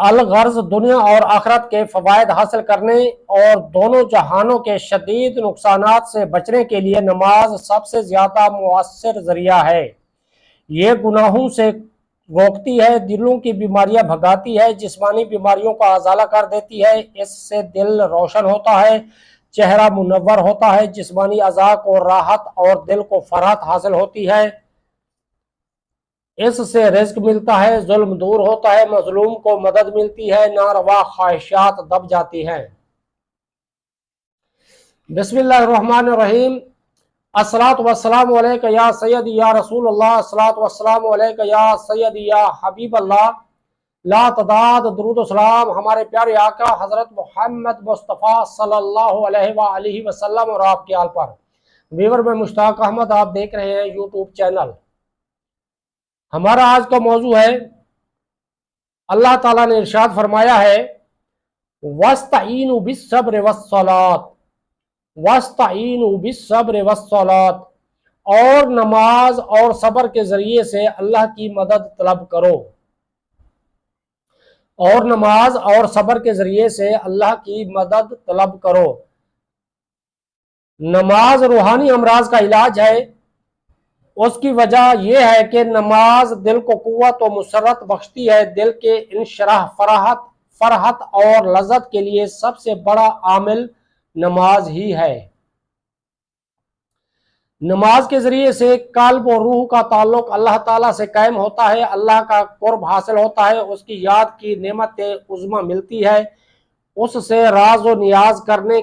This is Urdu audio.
الغرض دنیا اور آخرت کے فوائد حاصل کرنے اور دونوں جہانوں کے شدید نقصانات سے بچنے کے لیے نماز سب سے زیادہ مؤثر ذریعہ ہے۔ یہ گناہوں سے روکتی ہے، دلوں کی بیماریاں بھگاتی ہے، جسمانی بیماریوں کا ازالہ کر دیتی ہے، اس سے دل روشن ہوتا ہے، چہرہ منور ہوتا ہے، جسمانی اعضاء کو راحت اور دل کو فرحت حاصل ہوتی ہے، اس سے رزق ملتا ہے، ظلم دور ہوتا ہے، مظلوم کو مدد ملتی ہے، ناروا خواہشات دب جاتی ہیں۔ بسم اللہ الرحمن الرحیم۔ الصلاۃ والسلام علیک یا سیدی یا رسول اللہ، الصلاۃ والسلام علیک یا سیدی یا حبیب اللہ، لا تعداد درود و سلام ہمارے پیارے آقا حضرت محمد مصطفیٰ صلی اللہ علیہ وآلہ وسلم اور آپ کے آل پر۔ ویور میں مشتاق احمد، آپ دیکھ رہے ہیں یوٹیوب چینل۔ ہمارا آج کا موضوع ہے، اللہ تعالیٰ نے ارشاد فرمایا ہے وَاسْتَعِینُوا بِالصَّبْرِ وَالصَّلَاةِ، وَاسْتَعِینُوا بِالصَّبْرِ وَالصَّلَاةِ، اور نماز اور صبر کے ذریعے سے اللہ کی مدد طلب کرو، اور نماز اور صبر کے ذریعے سے اللہ کی مدد طلب کرو۔ نماز روحانی امراض کا علاج ہے۔ اس کی وجہ یہ ہے کہ نماز دل کو قوت و مسرت بخشتی ہے۔ دل کے انشراح، فرحت اور لذت کے لیے سب سے بڑا عامل نماز ہی ہے۔ نماز کے ذریعے سے قلب و روح کا تعلق اللہ تعالیٰ سے قائم ہوتا ہے، اللہ کا قرب حاصل ہوتا ہے، اس کی یاد کی نعمت عظمیٰ ملتی ہے، اس سے راز و نیاز کرنے